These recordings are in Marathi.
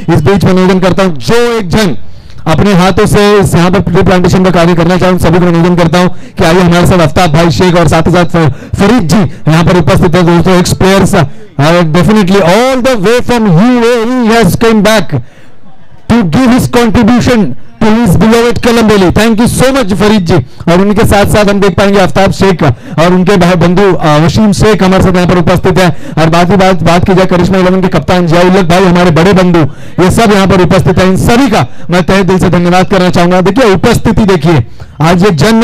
इस बीच में निवेदन करता हूं जो एक जन अपने हाथों से यहाँ पर ट्री प्लांटेशन का कार्य करना चाहूँ सभी को निवेदन करता हूँ कि आइए हमारे साथ आफ्ताब भाई शेख और साथ ही साथ फरीद जी यहाँ पर उपस्थित है। दोस्तों ex players definitely all the way from UAE has come back to give his contribution to his beloved Kalamboli. Thank you so much Farid ji. और उनके साथ साथ हम देख पाएंगे आफ्ताब शेख और उनके भाई बंधु वसीम शेख हमारे साथ यहाँ पर उपस्थित है। और बात की जाए करिश्मा 11 के कप्तान जियाउल भाई हमारे बड़े बंधु ये सब यहाँ पर उपस्थित है। इन सभी का मैं तहे दिल से धन्यवाद करना चाहूंगा। देखिए उपस्थिति देखिए आज ये जन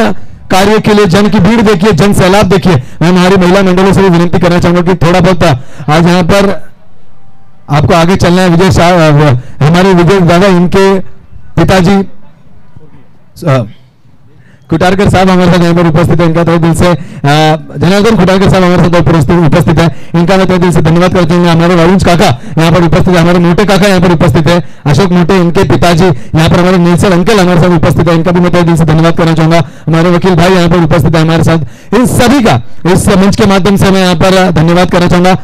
कार्य के लिए जन की भीड़ देखिए जन सैलाब देखिए। मैं हमारी महिला मंडलों से भी विनती करना चाहूंगा कि थोड़ा बहुत आज यहाँ पर आपको आगे चलना है। विजय शाह हमारे विजय दादा इनके पिताजी कुटारकर साहब हमारे साथ यहाँ पर उपस्थित है। इनका तहे दिल से जनार्दन कुटारकर साहब हमारे साथ उपस्थित है। इनका मैं तहे दिल से धन्यवाद करते हैं। हमारे वरुण काका यहाँ पर उपस्थित है। हमारे मोटे काका यहाँ पर उपस्थित है अशोक मोटे इनके पिताजी यहाँ पर हमारे नीलसर अंकल हमारे साथ उपस्थित है। इनका भी मैं तहे दिल से धन्यवाद करना चाहूंगा। हमारे वकील भाई यहाँ पर उपस्थित है हमारे साथ। इन सभी का इस मंच के माध्यम से मैं यहाँ पर धन्यवाद करना चाहूंगा।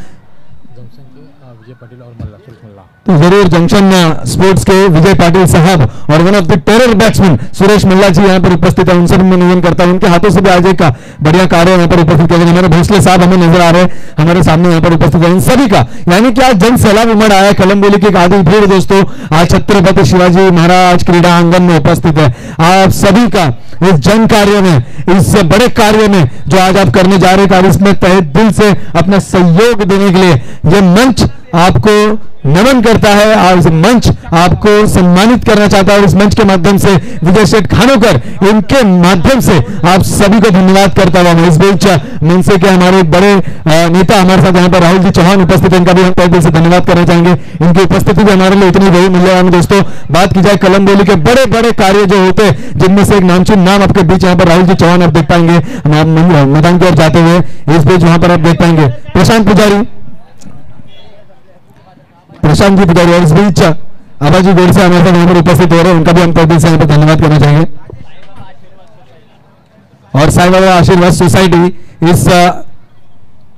तो जरूर जंक्शन स्पोर्ट्स के विजय पाटिल साहब और one of the terror batsman Suresh Malla ji यहाँ पर उपस्थित है। उनसे भी मैं निवेदन करता हूँ उनके हाथों से भी आज एक बढ़िया कार्य यहाँ पर उपस्थित किया गया। हमारे भोसले साहब हमें नजर आ रहे हैं हमारे सामने यहाँ पर उपस्थित है। इन सभी का यानी कि आज जन सैलाब उमड़ आया कलम्बोली की एक आधी भीड़ दोस्तों आज छत्रपति शिवाजी महाराज क्रीड़ा आंगन में उपस्थित है। आप सभी का इस जन कार्य में इस बड़े कार्य में जो आज आप करने जा रहे हैं इसमें तहे दिल से अपना सहयोग देने के लिए ये मंच आपको नमन करता है और इस मंच आपको सम्मानित करना चाहता है। और इस मंच के माध्यम से विजय सेठ खानोकर इनके माध्यम से आप सभी को धन्यवाद करता हुआ मैं इस बीच मनसे के हमारे बड़े नेता हमारे साथ यहाँ पर राहुल जी चौहान उपस्थित है। इनका भी हम तहे दिल से धन्यवाद करना चाहेंगे। इनकी उपस्थिति भी हमारे लिए इतनी बड़ी मूल्यवान है। दोस्तों बात की जाए कलम्बोली के बड़े बड़े कार्य जो होते हैं जिनमें से एक नामचीन नाम आपके बीच यहाँ पर राहुल जी चौहान आप देख पाएंगे मैदान की ओर जाते हुए। इस बीच वहां पर आप देख पाएंगे प्रशांत पुजारी प्रशांत जी पुजारी और इस बीच आबाजी गोड़ से हमारे साथ यहाँ पर उपस्थित हो रहे हैं। उनका भी हम तहे दिल से यहाँ पर धन्यवाद करना चाहेंगे। और साई बाबा आशीर्वाद सोसाइटी इस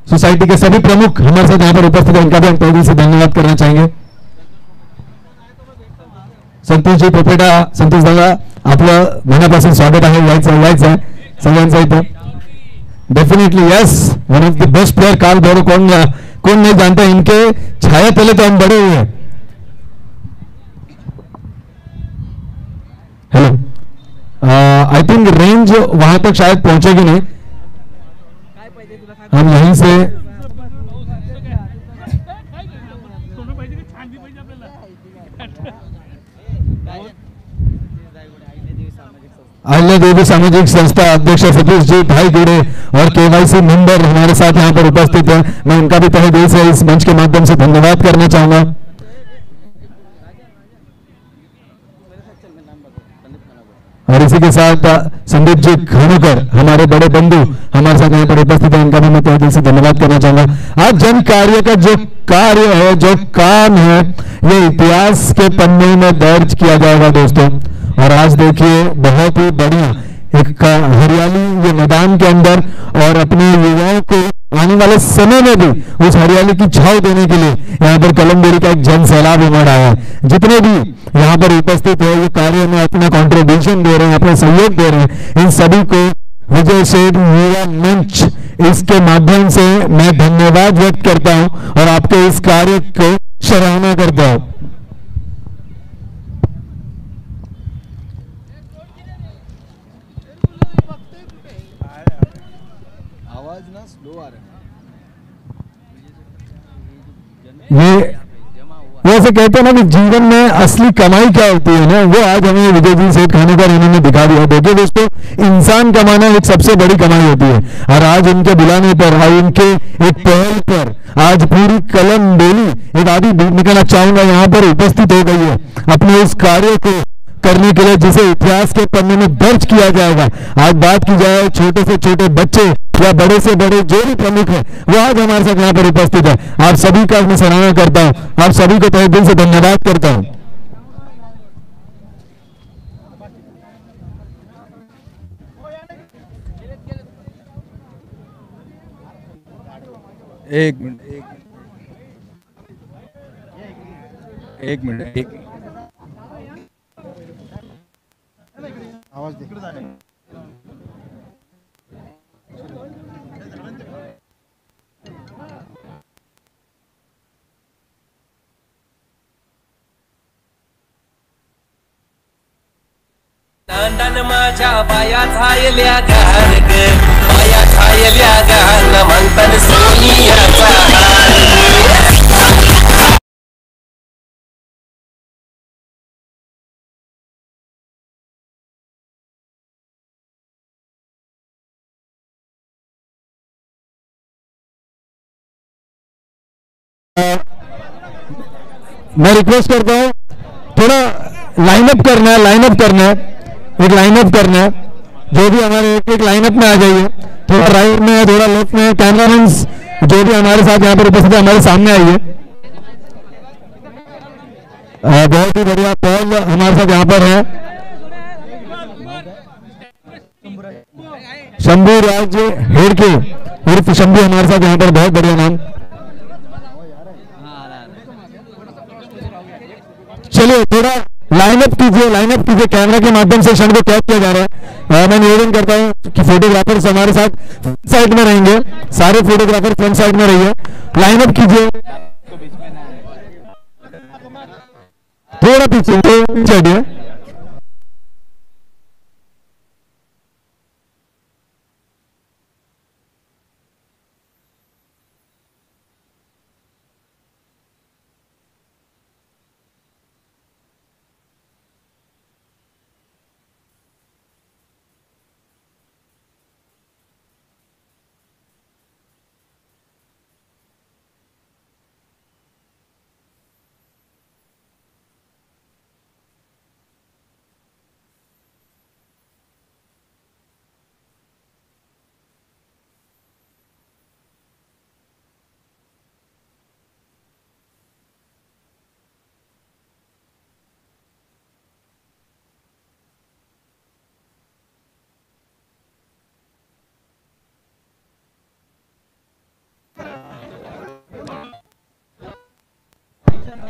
सोसाइटी के सभी प्रमुख हमारे साथ यहाँ पर उपस्थित है। इनका भी हम तहे दिल से धन्यवाद करना चाहेंगे। संतोष जी पोपेटा संतोष दादा आपलं मनापासून स्वागत आहे। यायचं आहे सगळ्यांचं इथं definitely yes one of the best player Karl Boro कौन नहीं जानता इनके छाया तले तो हम बड़े हुए हैं। हेलो आई थिंक रेंज वहां तक शायद पहुंचेगी नहीं। हम यहीं से अहिल्या देवी सामाजिक संस्था अध्यक्ष सतीश जी भाई गुड़े और केवाईसी मेंबर हमारे साथ यहाँ पर उपस्थित है। मैं उनका भी तहे दिल से इस मंच के माध्यम से धन्यवाद करना चाहूंगा। और इसी के साथ संदीप जी खानोकर हमारे बड़े बंधु हमारे साथ यहाँ पर उपस्थित है। इनका भी मैं तहे दिल से धन्यवाद करना चाहूंगा। आज जन कार्य का जो कार्य है जो काम है ये इतिहास के पन्ने में दर्ज किया जाएगा दोस्तों। और आज देखिए बहुत ही बढ़िया एक हरियाली ये मैदान के अंदर और अपने युवाओं को आने वाले समय में भी उस हरियाली की छाव देने के लिए यहाँ पर कलम्बोली का एक जन सैलाब उमड़ आया है। जितने भी यहाँ पर उपस्थित है ये कार्य में अपना कंट्रीब्यूशन दे रहे हैं अपना सहयोग दे रहे हैं इन सभी को विजय सेठ युवा मंच इसके माध्यम से मैं धन्यवाद व्यक्त करता हूँ और आपके इस कार्य को सराहना करता हूँ। ये ऐसे कहते हैं ना कि जीवन में असली कमाई क्या होती है ना वो आज हमें विजय जी सेठ खानोकर इन्होंने दिखा दिया। देखिए दोस्तों इंसान कमाना एक सबसे बड़ी कमाई होती है और आज उनके बुलाने पर और उनके एक पहल पर आज पूरी कलम्बोली एक आदि मैं कहना चाहूंगा यहाँ पर उपस्थित हो गई है अपने इस कार्य को करने के लिए जिसे इतिहास के पन्ने में दर्ज किया जाएगा। आज बात की जाए छोटे से छोटे बच्चे या बड़े से बड़े जो भी प्रमुख है वो आज हमारे साथ यहाँ पर उपस्थित है। आप सभी का मैं सराहना करता हूँ आप सभी को तहे दिल से धन्यवाद करता हूँ। एक मिनिट एक आवाज दे. दांडन माझ्या बाया झायल्या गार ग, बाया झायल्या गार म्हणतात सोनियाचा हार. मैं रिक्वेस्ट करता हूँ थोड़ा लाइनअप करना है, एक लाइनअप करना है. जो भी हमारे एक लाइनअप में आ जाइए, थोड़ा राइट में थोड़ा लेफ्ट में. कैमरामैन जो भी हमारे साथ यहाँ पर उपस्थित है हमारे सामने आइए. बहुत ही बढ़िया पॉल हमारे साथ यहाँ पर है. शंभू राज हेड़के उर्फ शंभू हमारे साथ यहाँ पर, बहुत बढ़िया नाम. चलिए थोड़ा लाइनअप कीजिए. कैमरा के माध्यम से क्षण को कैद किया जा रहा है. मैं निवेदन करता हूं कि फोटोग्राफर्स हमारे साथ फ्रंट साइड में रहेंगे. सारे फोटोग्राफर फ्रंट साइड में रहिए. लाइनअप कीजिए. थोड़ा पीछे हटिए.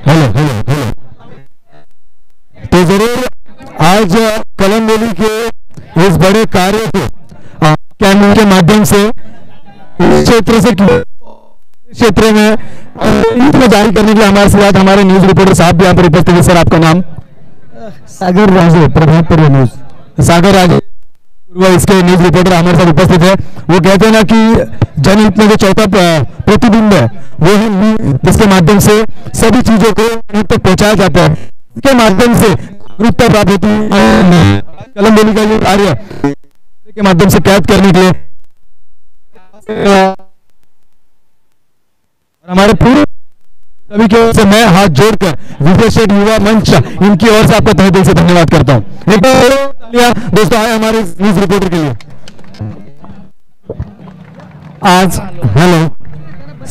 Hello hello hello. तो जरूर आज कलमबोली के इस बड़े कार्य को कैमरे के माध्यम से इस क्षेत्र में जारी करने के लिए हमारे साथ हमारे न्यूज रिपोर्टर साहब भी यहाँ पर उपस्थित है. सर आपका नाम? सागर राजे, प्रभातपुर न्यूज. सागर राजे इसके न्यूज रिपोर्टर हमारे साथ उपस्थित है. वो कहते हैं ना कि जनहित में जो चौथा प्रतिबिंब है वो है जिसके माध्यम से सभी चीजों को तक पहुंचाया जाता है. इसके माध्यम से जागरूकता प्राप्त होती है. कलमबोली का ये कार्य के माध्यम से कैद करने के लिए हमारे पूरे सभी की ओर से मैं हाथ जोड़कर विजय शेठ युवा मंच इनकी ओर से आपका तहे दिल से धन्यवाद करता हूँ. एक बार दोस्तों आए हमारे न्यूज रिपोर्टर के लिए. आज हॅलो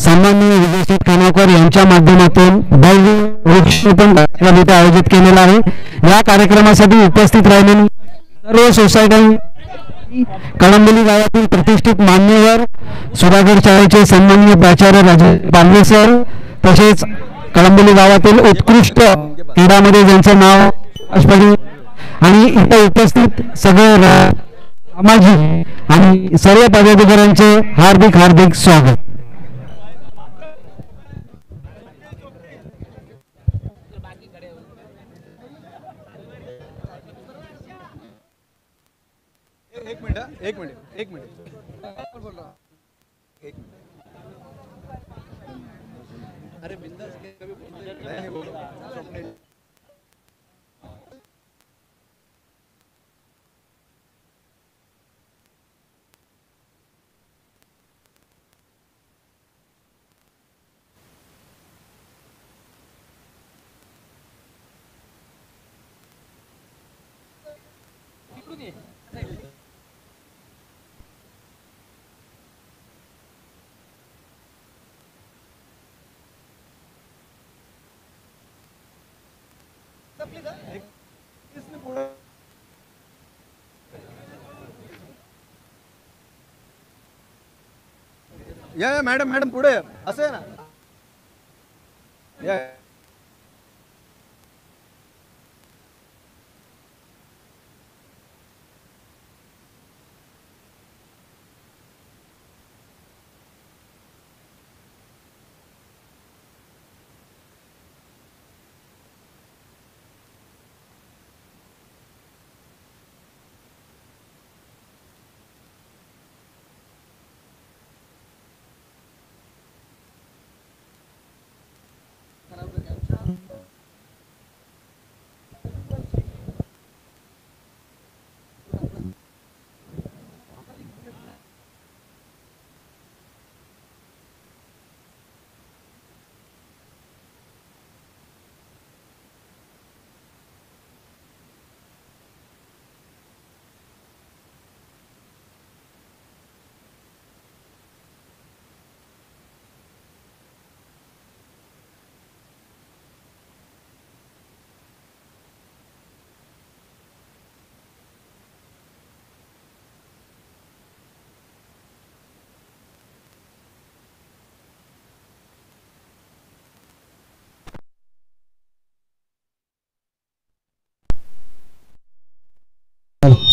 सन्माननीय विजय शेठ खानावकर यांच्या माध्यमातून भव्य वृक्षारोपण कार्यक्रम इथे आयोजित केलेला आहे. या कार्यक्रमासाठी उपस्थित राहिलेली सर्व सोसायटी कळंबोली गावातील प्रतिष्ठित मान्यवर सुधागड शाळेचे सन्माननीय प्राचार्य राजे पालवे सर, तसेच कळंबोली गावातील उत्कृष्ट क्रीडामध्ये ज्यांचं नाव आणि इथे उपस्थित सगळे सामाजिक आणि सर्व पदाधिकाऱ्यांचे हार्दिक हार्दिक स्वागत. एक मिनिट अरे बिंदास या मॅडम पुढे असं आहे ना. या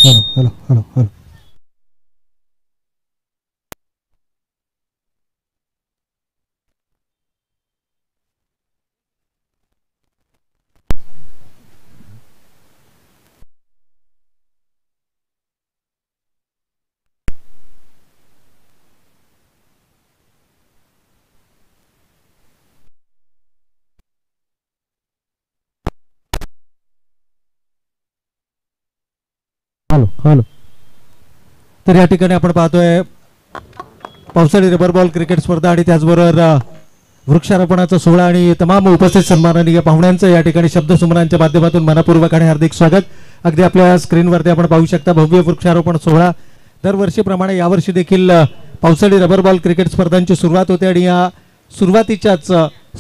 hello hello hello hello. Hello hello. तर या ठिकाणी आपण पाहतोय पावसाळी रबर बॉल क्रिकेट स्पर्धा आणि त्याचबरोबर वृक्षारोपणाचा सोहळा आणि तमाम उपस्थित सन्माननीय पाहुण्यांचं या ठिकाणी शब्दसुमनांच्या माध्यमातून मनपूर्वक आणि हार्दिक स्वागत. अगदी आपल्या स्क्रीनवरती आपण पाहू शकता भव्य वृक्षारोपण सोहळा. दरवर्षीप्रमाणे यावर्षी देखील पावसाळी रबर बॉल क्रिकेट स्पर्धांची सुरुवात होते आणि या सुरुवातीच्याच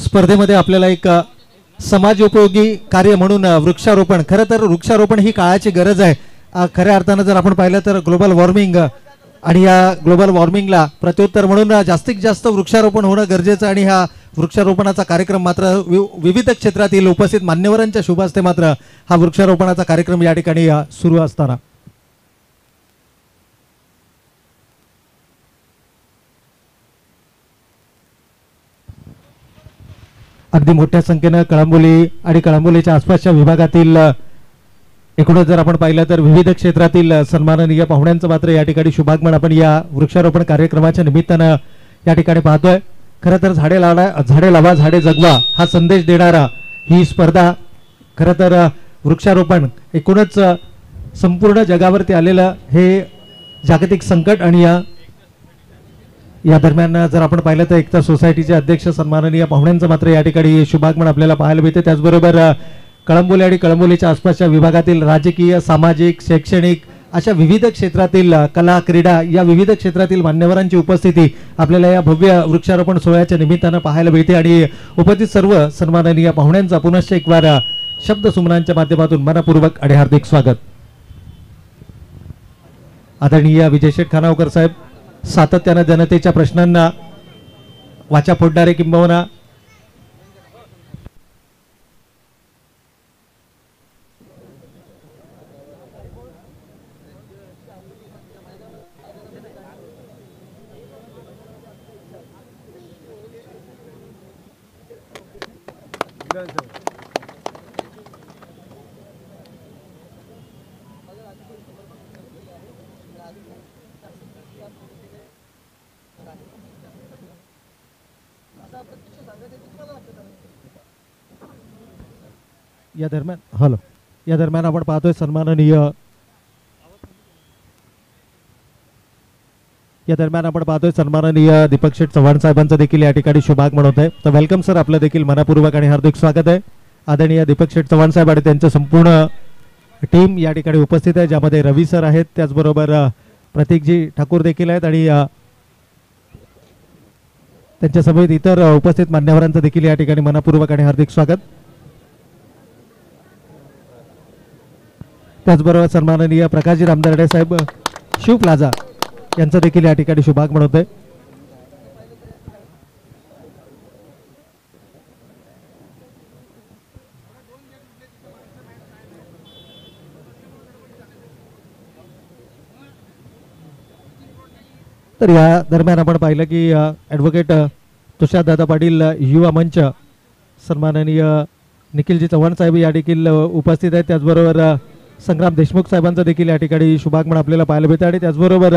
स्पर्धेमध्ये आपल्याला एक समाजोपयोगी कार्य म्हणून वृक्षारोपण, खरं तर वृक्षारोपण ही काळाची गरज आहे. खऱ्या अर्थानं जर आपण पाहिलं तर ग्लोबल वॉर्मिंग आणि या ग्लोबल वॉर्मिंगला प्रत्युत्तर म्हणून जास्तीत जास्त वृक्षारोपण होणं गरजेचं आणि हा वृक्षारोपणाचा कार्यक्रम मात्र विविध क्षेत्रातील उपस्थित मान्यवरांच्या शुभ हस्ते मात्र हा वृक्षारोपणाचा कार्यक्रम या ठिकाणी सुरू असताना अगदी मोठ्या संख्येनं कळंबोली आणि कळंबोलीच्या आसपासच्या विभागातील एकूणच जर आपण पाहिलं तर विविध क्षेत्रातील सन्माननीय पाहुण्यांचं मात्र या ठिकाणी शुभागमन आपण या वृक्षारोपण कार्यक्रमाच्या निमित्तानं या ठिकाणी पाहतोय. खरं तर झाडे लावा झाडे जगवा हा संदेश देणारा ही स्पर्धा, खरं तर वृक्षारोपण एकूणच संपूर्ण जगावरती आलेलं हे जागतिक संकट आणि या दरम्यान जर आपण पाहिलं तर एकता सोसायटीचे अध्यक्ष सन्माननीय पाहुण्यांचं मात्र या ठिकाणी शुभागमन आपल्याला पाहायला मिळते. त्याचबरोबर कळंबोली आणि कळंबोलीच्या आसपासच्या विभागातील राजकीय, सामाजिक, शैक्षणिक अशा विविध क्षेत्रातील कला, क्रीडा या विविध क्षेत्रातील मान्यवरांची उपस्थिती आपल्याला या भव्य वृक्षारोपण सोहळ्याच्या निमित्तानं पाहायला मिळते आणि उपस्थित सर्व सन्माननीय पाहुण्यांचा पुनश्च एक वार शब्दसुमनांच्या माध्यमातून मनपूर्वक आणि हार्दिक स्वागत. आदरणीय विजयशेठ खानावकर साहेब सातत्यानं जनतेच्या प्रश्नांना वाचा फोडणारे किंबहुना या दरम्यान आपण पाहतोय सन्माननीय दीपक शेठ चव्हाण साहेबांचं देखील या ठिकाणी शुभागमन होत आहे. तर वेलकम सर, आपलं देखील मनपूर्वक आणि हार्दिक स्वागत आहे. आदरणीय दीपक शेठ चव्हाण साहेब आणि त्यांचं संपूर्ण टीम या ठिकाणी उपस्थित आहे, ज्यामध्ये रवी सर आहेत, त्याचबरोबर प्रतीकजी ठाकूर देखील आहेत आणि त्यांच्या समवेत इतर उपस्थित मान्यवरांचं देखील या ठिकाणी मनपूर्वक आणि हार्दिक स्वागत. त्याचबरोबर सन्माननीय प्रकाशजी रामदर्डे साहेब शिव प्लाझा यांचं देखील या ठिकाणी शुभागमन होतंय. तर या दरम्यान आपण पाहिलं की ॲडव्होकेट तुषारदादा पाटील युवा मंच सन्माननीय निखिलजी चव्हाण साहेब या देखील उपस्थित आहेत. त्याचबरोबर संग्राम देशमुख साहेबांचं देखील या ठिकाणी शुभागमन आपल्याला पाहायला मिळतं आणि त्याचबरोबर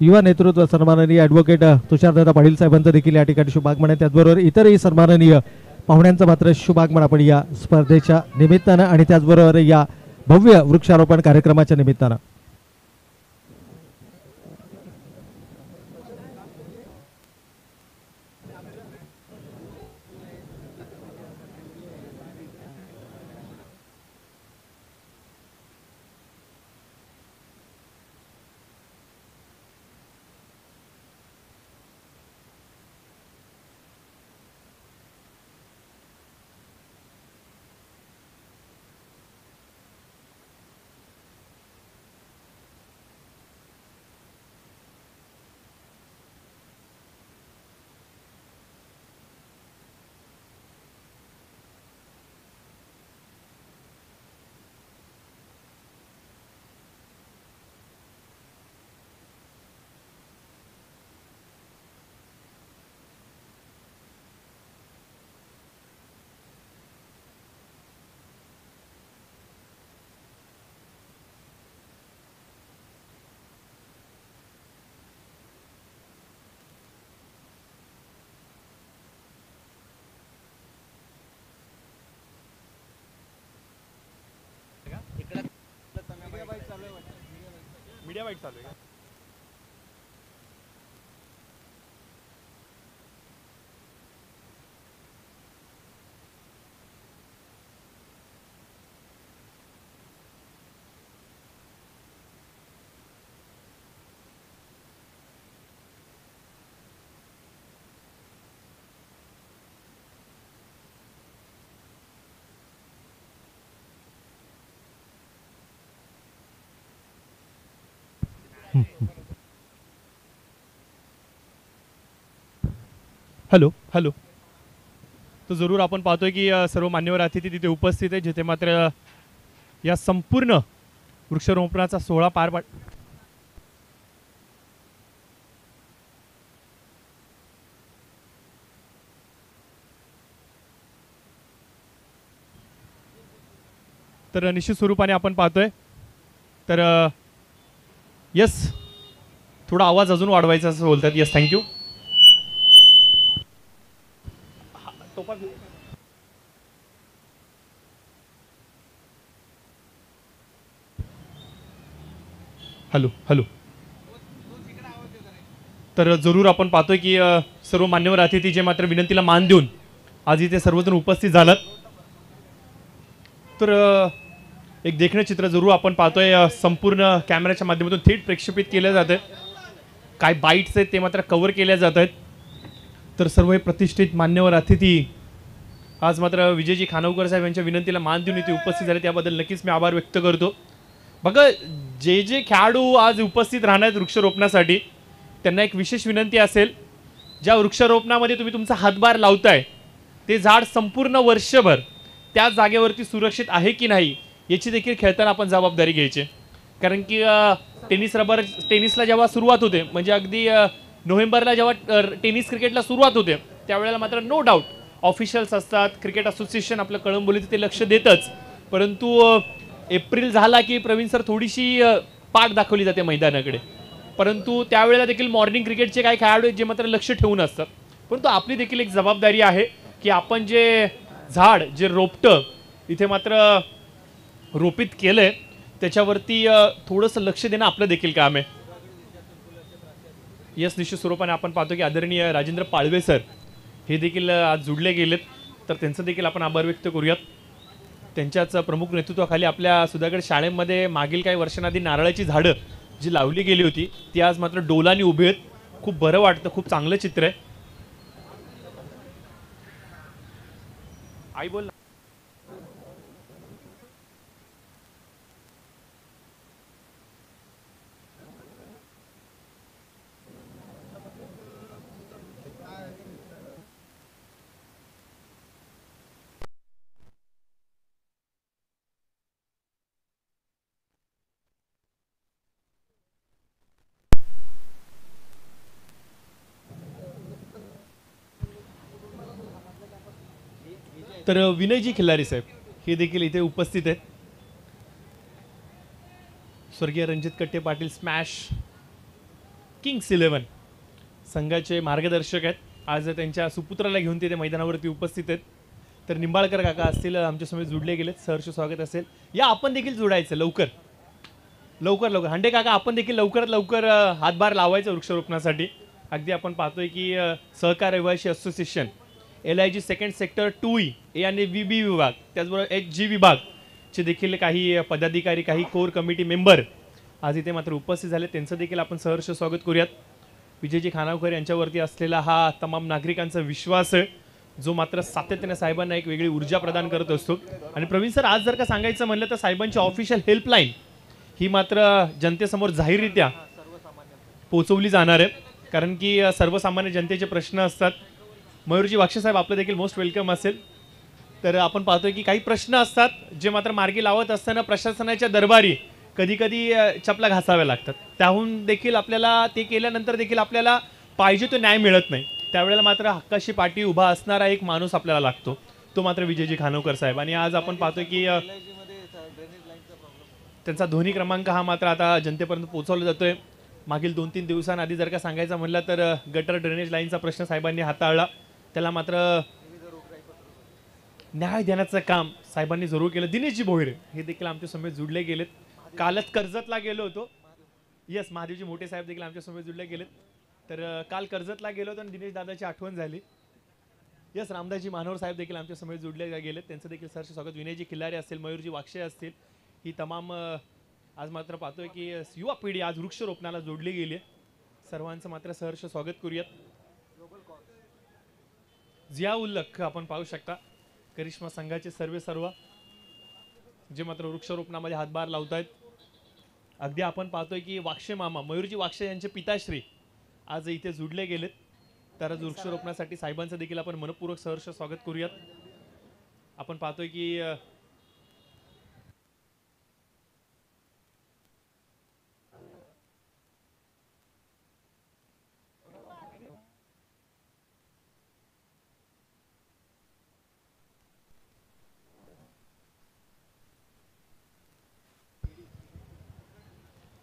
युवा नेतृत्व सन्माननीय ॲडव्होकेट तुषारदादा पाटील साहेबांचं देखील या ठिकाणी शुभागमन आहे. त्याचबरोबर इतरही सन्माननीय पाहुण्यांचं मात्र शुभागमन आपण या स्पर्धेच्या निमित्तानं आणि त्याचबरोबर या भव्य वृक्षारोपण कार्यक्रमाच्या निमित्तानं मीडिया वाईट चालू आहे. Hello hello. तो जरूर आपण पाहतोय की सर्व मान्यवर अतिथी तिथे उपस्थित आहे, जिथे मात्र या संपूर्ण वृक्षारोपणाचा सोहळा पार पाड. तर निश्चित स्वरूपाने आपण पाहतोय. तर यस, थोडा आवाज अजून वाढवायचा असं बोलतात. Yes, thank you. Hello hello. तर जरूर आपण पाहतोय की सर्व मान्यवर अतिथी जे मात्र विनंतीला मान देऊन आज इथे सर्वजण उपस्थित झालात. तर एक देखणं चित्र जरूर आपण पाहतोय. संपूर्ण कॅमेऱ्याच्या माध्यमातून थेट प्रक्षेपित केलं जातं. काय बाईट्स आहेत ते मात्र कव्हर केल्या जात आहेत. तर सर्व हे प्रतिष्ठित मान्यवर अतिथी आज मात्र विजयजी खानवकर साहेब यांच्या विनंतीला मान देऊन इथे उपस्थित झाले, त्याबद्दल नक्कीच मी आभार व्यक्त करतो. बघा, जे जे खेळाडू आज उपस्थित राहणार आहेत वृक्षारोपणासाठी, त्यांना एक विशेष विनंती असेल, ज्या वृक्षारोपणामध्ये तुम्ही तुमचा हातभार लावताय ते झाड संपूर्ण वर्षभर त्या जागेवरती सुरक्षित आहे की नाही याची देखील खेळताना आपण जबाबदारी घ्यायची. कारण की टेनिसला जेव्हा सुरुवात होते, म्हणजे अगदी नोव्हेंबरला जेव्हा टेनिस क्रिकेटला सुरुवात होते, त्यावेळेला मात्र नो डाऊट ऑफिशियल्स असतात, क्रिकेट असोसिएशन आपलं कळंबोलीचं ते लक्ष देतच. परंतु एप्रिल झाला की प्रवीण सर थोडीशी पाठ दाखवली जाते मैदानाकडे. परंतु त्यावेळेला देखील मॉर्निंग क्रिकेटचे काही खेळाडू जे मात्र लक्ष ठेवून असतात. परंतु आपली देखील एक जबाबदारी आहे की आपण जे झाड, जे रोपटं इथे मात्र रोपित केलंय त्याच्यावरती थोडंसं लक्ष देणं आपलं देखील काम आहे. यस, निश्चित स्वरूपाने आपण पाहतो की आदरणीय राजेंद्र पाळवे सर हे देखील आज जुडले गेलेत. तर त्यांचं देखील आपण आभार व्यक्त करूयात. त्यांच्याच प्रमुख नेतृत्वाखाली आपल्या सुधागड शाळेमध्ये मागील काही वर्षांआधी नारळाची झाडं जी लावली गेली होती ती आज मात्र डोलानी उभी आहेत. खूप बरं वाटतं, खूप चांगलं चित्र आहे. आई बोल. तर विनयजी खिल्लारी साहेब हे देखील इथे उपस्थित आहेत. स्वर्गीय रणजित कट्टे पाटील स्मॅश किंग्स 11 संघाचे मार्गदर्शक आहेत. आज त्यांच्या सुपुत्राला घेऊन ते मैदानावरती उपस्थित आहेत. तर निंबाळकर काका असतील आमच्यासमोर जुडले गेलेत. सहर्ष स्वागत असेल. या आपण देखील जोडायचं लवकर लवकर लवकर. हांडे काका आपण देखील लवकरात लवकर हातभार लावायचं वृक्षारोपणासाठी. अगदी आपण पाहतोय की सहकार रहिवासी association LIG second sector 2E ए आणि VB विभाग, त्याचबरोबर HG विभागचे देखील काही पदाधिकारी, काही कोर कमिटी मेंबर आज इथे मात्र उपस्थित झाले. त्यांचं देखील आपण सहर्ष स्वागत करूयात. विजयजी खानावकर यांच्यावरती असलेला हा तमाम नागरिकांचा विश्वास आहे, जो मात्र सातत्याने साहेबांना एक वेगळी ऊर्जा प्रदान करत असतो. आणि प्रवीण सर, आज जर का सांगायचं म्हणलं तर साहेबांची ऑफिशियल हेल्पलाईन ही मात्र जनतेसमोर जाहीररित्या पोहोचवली जाणार आहे. कारण की सर्वसामान्य जनतेचे प्रश्न असतात. मयूरजी वाक्षे साहेब आपलं देखील मोस्ट वेलकम असेल. तर आपण पाहतोय की काही प्रश्न असतात जे मात्र मार्गी लावत असताना प्रशासनाच्या दरबारी कधी कधी चपला घासाव्या लागतात. त्याहून देखील आपल्याला ते केल्यानंतर देखील आपल्याला पाहिजे तो न्याय मिळत नाही. त्यावेळेला मात्र हक्काशी पाठी उभा असणारा एक माणूस आपल्याला लागतो, तो मात्र विजयजी खानोकर साहेब. आणि आज आपण पाहतोय की त्यांचा ध्वनी क्रमांक हा मात्र आता जनतेपर्यंत पोहोचवला जातोय. मागील 2-3 दिवसांआधी जर का सांगायचं म्हणलं तर गटर ड्रेनेज लाईनचा प्रश्न साहेबांनी हाताळला. त्याला मात्र न्याय देण्याचं काम साहेबांनी जरूर केलं. दिनेशजी भोईरे हे देखील आमच्या समोर जुडले गेलेत. कालच कर्जतला गेलो होतो. यस, महादेवजी मोठे साहेब देखील आमच्या समोर जुळले गेलेत. तर काल कर्जतला गेलो होतो आणि दिनेश दादाची आठवण झाली. यस, रामदासजी मानोर साहेब देखील आमच्या समोर जुळले गेलेत. त्यांचं देखील सहर्ष स्वागत. विनयजी खिल्लारे असतील, मयूरजी वाक्षे असतील, ही तमाम आज मात्र पाहतोय की युवा पिढी आज वृक्षरोपणाला जोडली गेली आहे. सर्वांचं मात्र सहर्ष स्वागत करूयात. जिया उल्लख आपण पाहू शकता, करिश्मा संघाचे सर्व जे मात्र वृक्षरोपणामध्ये हातभार लावत आहेत. अगदी आपण पाहतोय की वाक्षे मामा मयूरजी वाक्षे यांचे पिताश्री आज इथे जुडले गेलेत. तर आज वृक्षरोपणासाठी साहेबांचं देखील आपण मनपूर्वक सहर्ष स्वागत करूयात. आपण पाहतोय की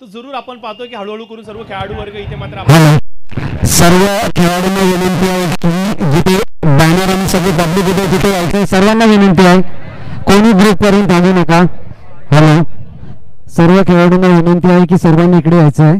तो जरूर आपण पाहतोय की हळूहळू करून सर्व खेळाडू वर्ग इथे मात्र सर्व खेळाडूंना विनंती आहे की जिथे बॅनर आणि सगळे पब्लिक होते तिथे यायचं. सर्वांना विनंती आहे, कोणी ग्रुप करून थांबू नका. हॅलो, सर्व खेळाडूंना विनंती आहे की सर्वांनी इकडे यायचं आहे.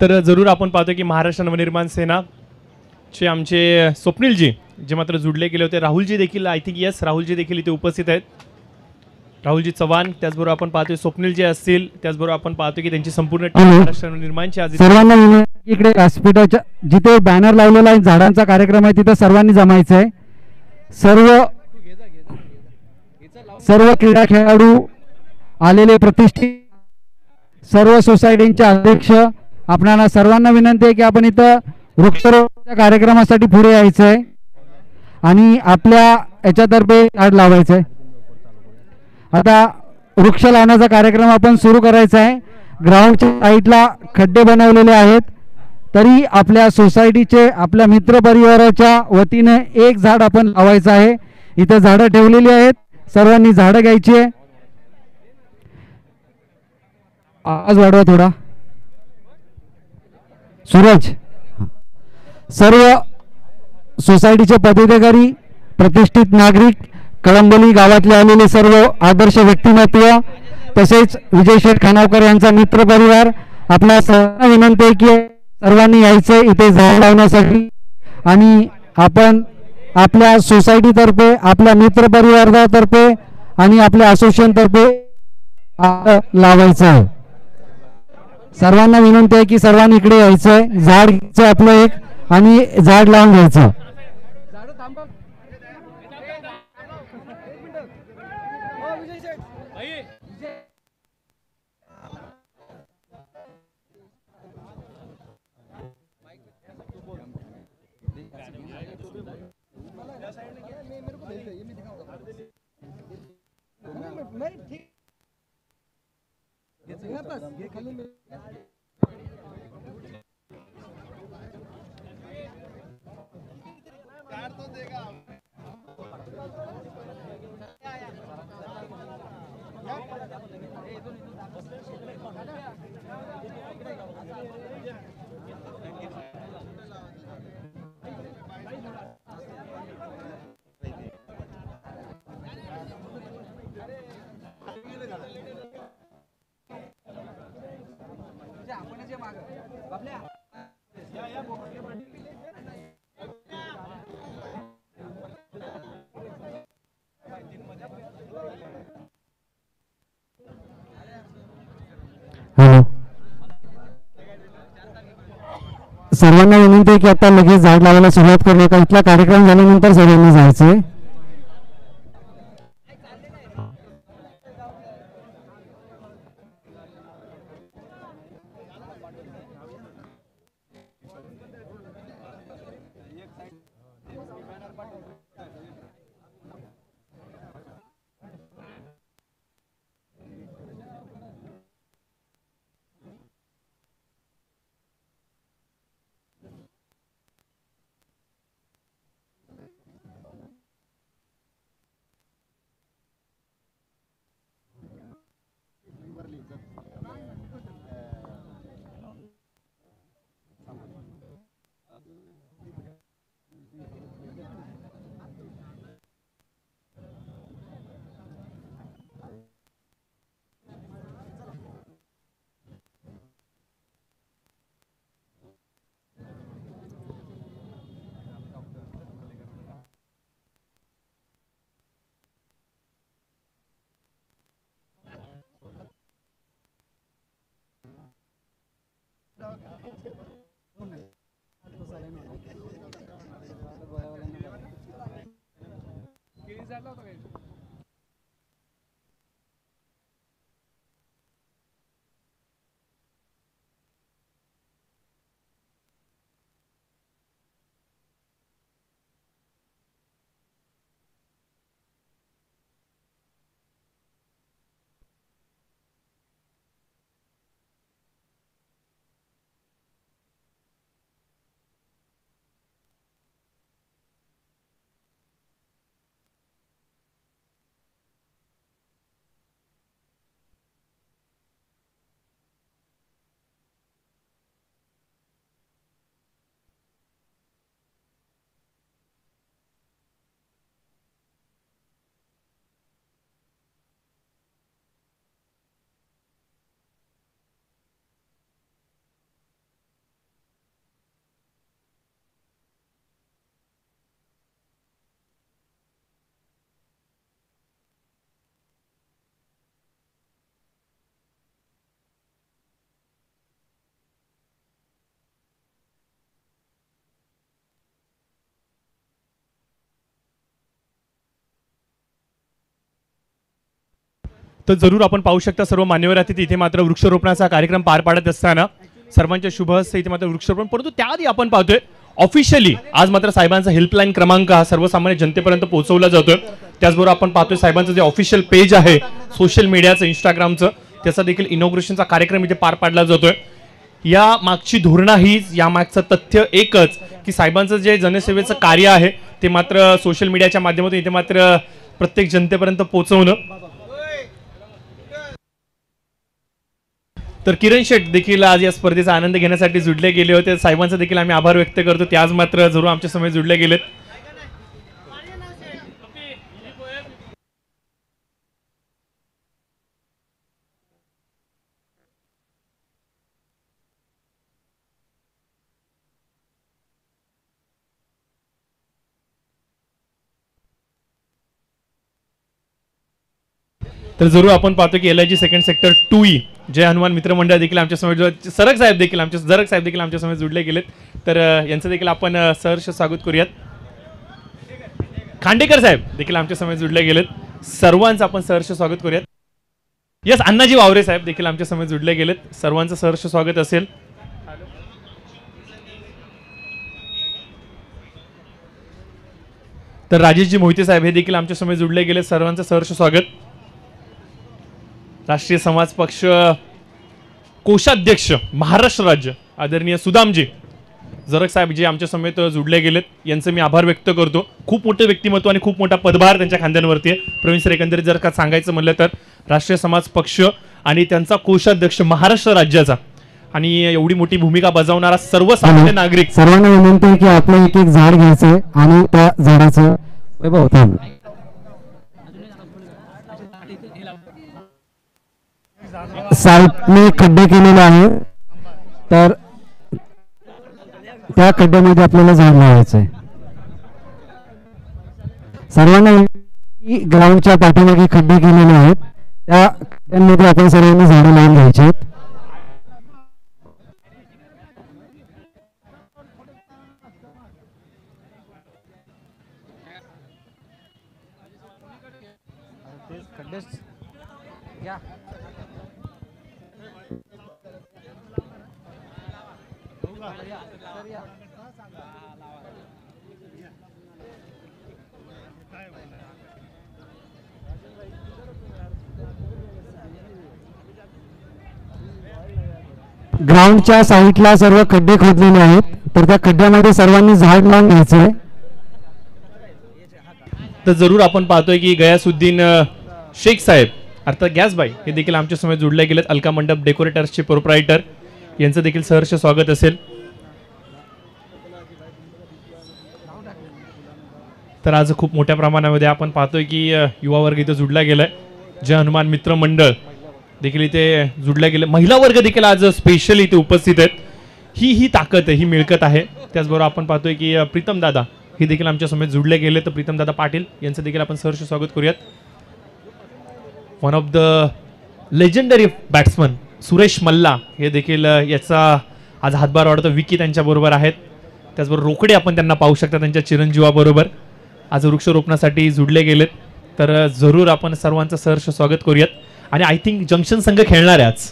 तर जरूर आपण पाहतो की महाराष्ट्र नवनिर्माण सेना चे आमचे स्वप्नीलजी जे मात्र जुडले गेले होते. राहुलजी देखील आय थिंक यस राहुलजी देखील इथे उपस्थित आहेत. राहुलजी चव्हाण, त्याचबरोबर आपण पाहतोय स्वप्नीलजी असतील, त्याचबरोबर आपण पाहतो की त्यांची संपूर्ण महाराष्ट्र नवनिर्माणची आज सर्वांना इकडे व्यासपीठाच्या जिथे बॅनर लावलेला आहे झाडांचा कार्यक्रम आहे तिथे सर्वांनी जमायचं आहे. सर्व क्रीडा खेळाडू आलेले प्रतिष्ठित सर्व सोसायटीचे अध्यक्ष आपणाला सर्वांना विनंती आहे की आपण इथं वृक्षारोपणाच्या कार्यक्रमासाठी पुढे यायचं आहे आणि आपल्या याच्यातर्फे झाड लावायचं आहे. आता वृक्ष लावण्याचा कार्यक्रम आपण सुरू करायचा आहे. ग्राउंडच्या साईडला खड्डे बनवलेले आहेत, तरी आपल्या सोसायटीचे आपल्या मित्र परिवाराच्या वतीने एक झाड आपण लावायचं आहे. इथं झाडं ठेवलेली आहेत, सर्वांनी झाडं घ्यायची आहे. आवाज वाढवा थोडा. सूरज, सर्व सोसायटीचे पदाधिकारी, प्रतिष्ठित नागरिक, कळंबोली गावातले आलेले सर्व आदर्श व्यक्तिमत्व, तसेच विजय शेठ खानावकर यांचा मित्र परिवार, आपल्या सर्वांना विनंती आहे की सर्वांनी यायचे इथे झाड लावण्यासाठी आणि आपण आपल्या सोसायटीतर्फे, आपल्या मित्र परिवारातर्फे आणि आपल्या असोसिएशनतर्फे लावायचं आहे. सर्वांना विनंती आहे की सर्वांनी इकडे यायचंय, झाड घ्यायचं आपलं एक आणि झाड लावून घ्यायचं. सर्वांना विनंती आहे की आता लगेच झाड लावायला सुरुवात करू नका. इथला कार्यक्रम झाल्यानंतर सर्वांनी जायचंय. तर जरूर आपण पाहू शकता सर्व मान्यवर आहेत इथे मात्र वृक्षारोपणाचा कार्यक्रम पार पाडत असताना सर्वांच्या शुभ हस्ते इथे मात्र वृक्षारोपण. परंतु त्याआधी आपण पाहतोय ऑफिशियली आज मात्र साहेबांचा हेल्पलाईन क्रमांक हा सर्वसामान्य जनतेपर्यंत पोहोचवला जातोय. त्याचबरोबर आपण पाहतोय साहेबांचं जे ऑफिशियल पेज आहे सोशल मीडियाचं इंस्टाग्रामचं त्याचा देखील इनॉग्रेशनचा कार्यक्रम इथे पार पाडला जातोय. या मागची धोरणा हीच, या मागचं तथ्य एकच की साहेबांचं जे जनसेवेचं कार्य आहे ते मात्र सोशल मीडियाच्या माध्यमातून इथे मात्र प्रत्येक जनतेपर्यंत पोहोचवणं. तर किरण शेठ देखील आज या स्पर्धेचा आनंद घेण्यासाठी जुडले गेले होते. साहेबांचा देखील आम्ही आभार व्यक्त करतो. ते आज मात्र जरूर आमच्या समोर जुडले गेलेत. तर जरूर आपण पाहतो की LIG सेकंड सेक्टर 2E जय हनुमान मित्र मंडळ देखील आमच्या समोर, जरग साहेब देखील आमच्या समोर जुडले गेलेत. तर यांचं देखील आपण सहर्ष स्वागत करूयात. खांडेकर साहेब देखील आमच्या समोर जुडले गेलेत. सर्वांचं आपण सहर्ष स्वागत करूयात. यस, अण्णाजी वावरे साहेब देखील आमच्या समोर जुडले गेलेत. सर्वांचं सहर्ष स्वागत असेल. तर राजेशजी मोहिते साहेब हे देखील आमच्या समोर जुडले गेले. सर्वांचं सहर्ष स्वागत. राष्ट्रीय समाज पक्ष कोषाध्यक्ष महाराष्ट्र राज्य आदरणीय सुदामजी जरग साहेब जे आमच्या समेत जुडले गेलेत यांचं मी आभार व्यक्त करतो. खूप मोठे व्यक्तिमत्व आणि खूप मोठा पदभार त्यांच्या खांद्यांवरती आहे. प्रवीण सर, एकंदरीत जर का सांगायचं म्हणलं तर राष्ट्रीय समाज पक्ष आणि त्यांचा कोषाध्यक्ष महाराष्ट्र राज्याचा आणि एवढी मोठी भूमिका बजावणारा सर्वसामान्य नागरिक. सर्वांना विनंती आहे की आपलं एक एक झाड घ्यायचंय आणि त्या झाडाचं वैभव साईडने खड्डे केलेले आहे. तर त्या खड्ड्यामध्ये आपल्याला झाड लावायचंय. सर्वांना ग्राउंडच्या पाठीमागे खड्डे केलेले आहेत, त्या खड्ड्यांमध्ये आपण सर्वांनी झाडं लावून घ्यायची आहेत. ग्राउंडच्या साईडला सर्व खड्डे खोदलेले आहेत, तर त्या खड्ड्यामध्ये सर्वांनी झाड लावून घ्यायचंय. तर जरूर आपण पाहतोय की गयासुद्दीन शेख साहेब अर्थात गॅसबाई हे देखील आमच्या समोर जोडले गेलेत. अलका मंडप डेकोरेटर्सचे प्रोप्रायटर यांचं देखील सहर्ष स्वागत असेल. तर आज खूप मोठ्या प्रमाणामध्ये आपण पाहतोय की युवा वर्ग इथे जुडला गेलाय. जय हनुमान मित्र मंडळ देखील इथे जुडल्या गेले. महिला वर्ग देखील आज स्पेशल इथे उपस्थित आहेत. ही ताकद आहे, ही मिळकत आहे. त्याचबरोबर आपण पाहतोय की प्रीतम दादा हे देखील आमच्या समोर जुडले गेले. तर प्रीतम दादा पाटील यांचं देखील आपण सहर्ष स्वागत करूयात. One of the legendary batsman Suresh Malla हे देखील याचा आज हातभार वाढतो. विकी त्यांच्याबरोबर आहेत. त्याचबरोबर रोकडे आपण त्यांना पाहू शकता त्यांच्या चिरंजीवाबरोबर आज वृक्षारोपणासाठी जुडले गेलेत. तर जरूर आपण सर्वांचं सहर्ष स्वागत करूयात. आणि आय थिंक जंक्शन संघ खेळणार आहे आज.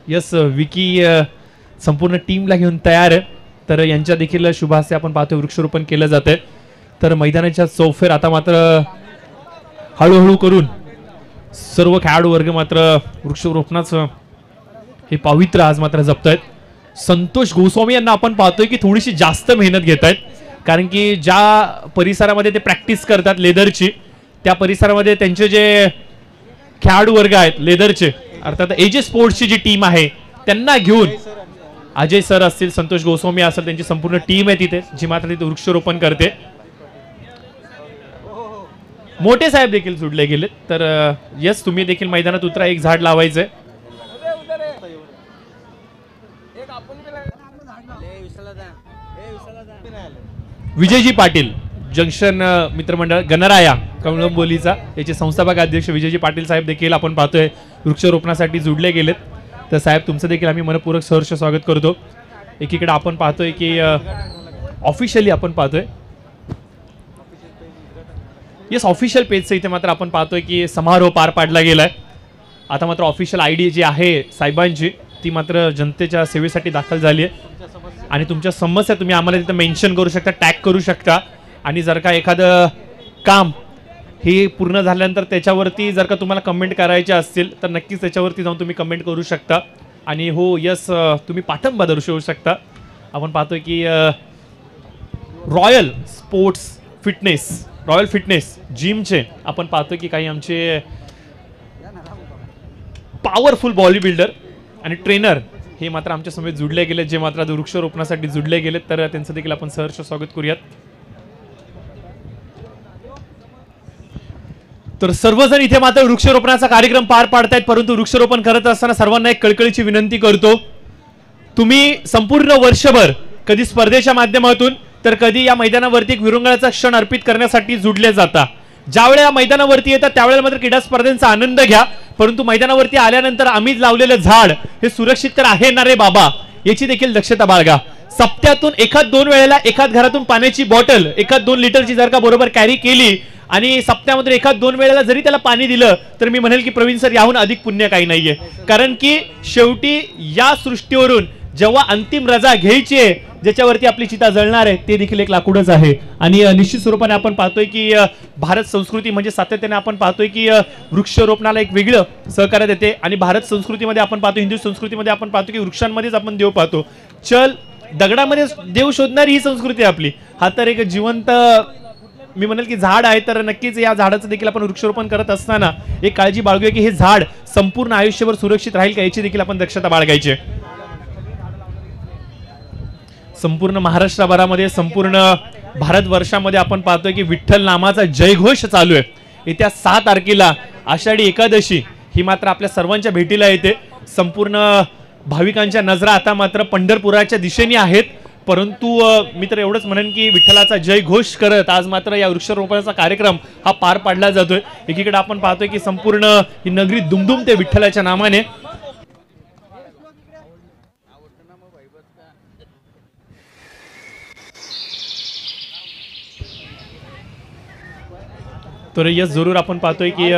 यस, विकी संपूर्ण टीमला घेऊन तयार आहे. तर यांच्या देखील शुभास्ते आपण पाहतोय वृक्षारोपण केलं जातंय. तर मैदानाच्या चौफेर आता मात्र हळूहळू करून सर्व खेळाडू वर्ग मात्र वृक्षारोपणाचं हे पावित्र आज मात्र जपतायत. संतोष गोस्वामी यांना आपण पाहतोय की थोडीशी जास्त मेहनत घेत आहेत, कारण की ज्या परिसरामध्ये ते प्रॅक्टिस करतात लेदरची, त्या परिसरामध्ये त्यांचे जे खेळाडू वर्ग आहेत लेदरचे अर्थात एजे स्पोर्ट्सची जी टीम आहे त्यांना घेऊन अजय सर असतील, संतोष गोस्वामी असेल, त्यांची संपूर्ण टीम आहे तिथे जी मात्र तिथे वृक्षारोपण करते. मोठे साहेब देखील जुडले गेले. तर यस, तुम्ही देखील मैदानात उतरा, एक झाड लावायचंय. विजयजी पाटील जंक्शन मित्रमंडळ गणराया कळंबोलीचा याचे संस्थापक अध्यक्ष विजयजी पाटील साहेब देखील आपण पाहतोय वृक्षारोपणासाठी जुडले गेलेत. तर साहेब तुमचं देखील आम्ही मनपूर्वक सहर्ष स्वागत करतो. एकीकडे आपण पाहतोय की ऑफिशियली आपण पाहतोय येस ऑफिशियल पेजचं इथे मात्र आपण पाहतोय की समारोह पार पाडला गेलाय. आता मात्र ऑफिशियल आयडी जी आहे साहेबांची ती मात्र जनतेच्या सेवेसाठी दाखल झाली आहे. आणि तुमच्या समस्या तुम्ही आम्हाला तिथे मेन्शन करू शकता, टॅग करू शकता. आणि जर का एखादं काम हे पूर्ण झाल्यानंतर त्याच्यावरती जर का तुम्हाला कमेंट करायचे असतील तर नक्कीच त्याच्यावरती जाऊन तुम्ही कमेंट करू शकता. आणि हो यस, तुम्ही पाठिंबा दर्शवू शकता. आपण पाहतोय की रॉयल फिटनेस जिमचे आपण पाहतोय की काही आमचे पॉवरफुल बॉडी बिल्डर आणि ट्रेनर हे मात्र आमच्या समोर जुडले गेले, जे मात्र वृक्षारोपणासाठी जुडले गेलेत. तर त्यांचं देखील आपण सहर्ष स्वागत करूयात. तर सर्वजण इथे मात्र वृक्षारोपणाचा कार्यक्रम पार पाडतायत, परंतु वृक्षारोपण करत असताना सर्वांना एक कळकळीची विनंती करतो. तुम्ही संपूर्ण वर्षभर कधी स्पर्धेच्या माध्यमातून तर कधी या मैदानावरती एक विरंगुळ्याचा क्षण अर्पित करण्यासाठी जुडले जाता. ज्यावेळेला मैदानावरती येतात त्यावेळेला मात्र क्रीडा स्पर्धेचा आनंद घ्या, परंतु मैदानावरती आल्यानंतर आम्ही लावलेलं झाड हे सुरक्षित तर आहे ना रे बाबा, याची देखील दक्षता बाळगा. सप्त्यातून एखाद दोन वेळेला एखाद घरातून पाण्याची बॉटल 1-2 लिटरची जर का बरोबर कॅरी केली आणि सप्त्यामध्ये एखाद 2 वेळेला जरी त्याला पाणी दिलं तर मी म्हणेल की प्रवीण सर याहून अधिक पुण्य काही नाहीये. कारण की शेवटी या सृष्टीवरून जेव्हा अंतिम रजा घ्यायची आहे, ज्याच्यावरती आपली चिता जळणार आहे, ते देखील एक लाकूडच आहे. आणि निश्चित स्वरूपाने आपण पाहतोय की भारत संस्कृती म्हणजे सातत्याने आपण पाहतोय की वृक्षारोपणाला एक वेगळं सहकार्य देते. आणि भारत संस्कृतीमध्ये आपण पाहतो, हिंदू संस्कृतीमध्ये आपण पाहतो की वृक्षांमध्येच आपण देव पाहतो. चल दगडामध्ये देव शोधणारी ही संस्कृती आपली. हा तर एक जिवंत मी म्हणेल की झाड आहे. तर नक्कीच या झाडाचं देखील आपण वृक्षारोपण करत असताना एक काळजी बाळगूया की हे झाड संपूर्ण आयुष्यभर सुरक्षित राहील का, याची देखील आपण दक्षता बाळगायची. संपूर्ण महाराष्ट्रभरामध्ये संपूर्ण भारतवर्षामध्ये आपण पाहतोय की विठ्ठल नामाचा जयघोष चालू आहे. येत्या 6 तारखेला आषाढी एकादशी ही मात्र आपल्या सर्वांच्या भेटीला येते. संपूर्ण भाविकांच्या नजरा आता मात्र पंढरपुराच्या दिशेने आहेत. परंतु मी तर एवढंच म्हणेन की विठ्ठलाचा जयघोष करत आज मात्र या वृक्षारोपणाचा कार्यक्रम हा पार पाडला जातोय. एकीकडे आपण पाहतोय की संपूर्ण ही नगरी दुमदुमते विठ्ठलाच्या नामाने. तर यस, जरूर आपण पाहतोय की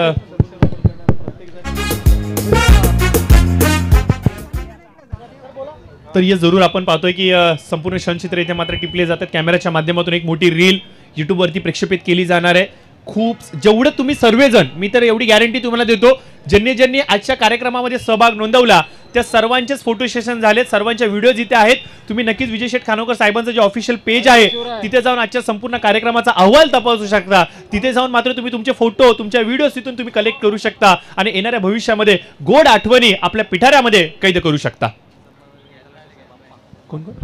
तर हे जरूर आपण पाहतोय की संपूर्ण क्षणचित्र इथे मात्र टिपले जातात कॅमेऱ्याच्या माध्यमातून. एक मोठी रील यूट्यूबवरती प्रक्षेपित केली जाणार आहे. खूप जेवढं तुम्ही सर्वजण, मी तर एवढी गॅरंटी तुम्हाला देतो, ज्यांनी आजच्या कार्यक्रमामध्ये सहभाग नोंदवला त्या सर्वांचेच फोटो सेशन झालेत, सर्वांच्या व्हिडिओज इथे आहेत. तुम्ही नक्कीच विजय शेठ खानोकर साहेबांचं जे ऑफिशियल पेज आहे तिथे जाऊन आजच्या संपूर्ण कार्यक्रमाचा अहवाल तपासू शकता. तिथे जाऊन मात्र तुम्ही तुमचे फोटो, तुमच्या व्हिडिओज तिथून तुम्ही कलेक्ट करू शकता आणि येणाऱ्या भविष्यामध्ये गोड आठवणी आपल्या पिठाऱ्यामध्ये कैद करू शकता. कोण कोण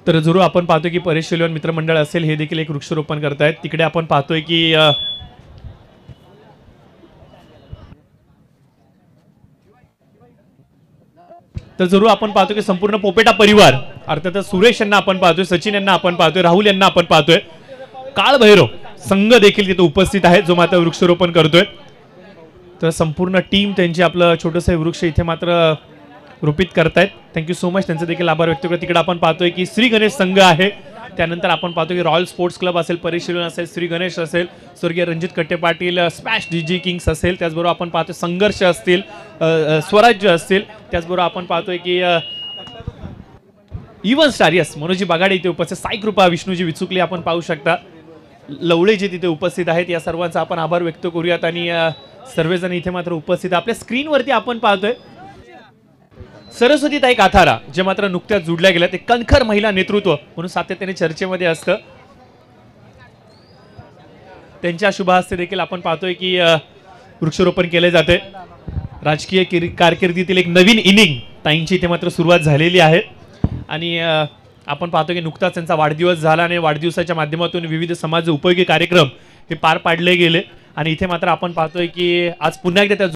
तर जरूर आपण पाहतोय की परेश शेलवन मित्रमंडळ असेल हे देखील एक वृक्षारोपण करतायत. तिकडे आपण पाहतोय की तर जरूर आपण पाहतो की संपूर्ण पोपेटा परिवार, अर्थातच सुरेश यांना आपण पाहतोय, सचिन यांना आपण पाहतोय, राहुल यांना आपण पाहतोय, काळ भैरव संघ देखील तिथे उपस्थित आहे जो मात्र वृक्षारोपण करतोय. तर संपूर्ण टीम त्यांची आपलं छोटंसं वृक्ष इथे मात्र रोपित करतायत. थँक्यू सो मच, त्यांचं देखील आभार व्यक्त करतो. तिकडे आपण पाहतोय की श्री गणेश संघ आहे, त्यानंतर आपण पाहतो की रॉयल स्पोर्ट्स क्लब असेल, परेश शेलवन असेल, श्री गणेश असेल, स्वर्गीय रणजित कट्टे पाटील, स्मॅश डीजी किंग्स असेल, त्याचबरोबर आपण पाहतोय संघर्ष असतील, स्वराज्य असतील, त्याचबरोबर आपण पाहतोय की इवन स्टार यस मनोजी बागाडे इथे उपस्थित, साई कृपा, विष्णूजी विचुकले आपण पाहू शकता, लवळे जे तिथे उपस्थित आहेत. या सर्वांचा आपण आभार व्यक्त करूयात आणि सर्वजण इथे मात्र उपस्थित. आपल्या स्क्रीनवरती आपण पाहतोय सरस्वतीताई काथारा, जे मात्र नुकत्याच जुडल्या गेल्या, ते कणखर महिला नेतृत्व म्हणून सातत्याने चर्चेमध्ये असतं. त्यांच्या शुभ हस्ते देखील आपण पाहतोय की वृक्षारोपण केले जाते. राजकीय कारकिर्दीतील एक नवीन इनिंग ताईंची इथे मात्र सुरुवात झालेली आहे आणि आपण पाहतो की नुकताच त्यांचा वाढदिवस झाला आणि वाढदिवसाच्या माध्यमातून विविध समाज उपयोगी कार्यक्रम हे पार पाडले गेले आणि इथे मात्र आपण पाहतोय की आज पुन्हा एकदा त्या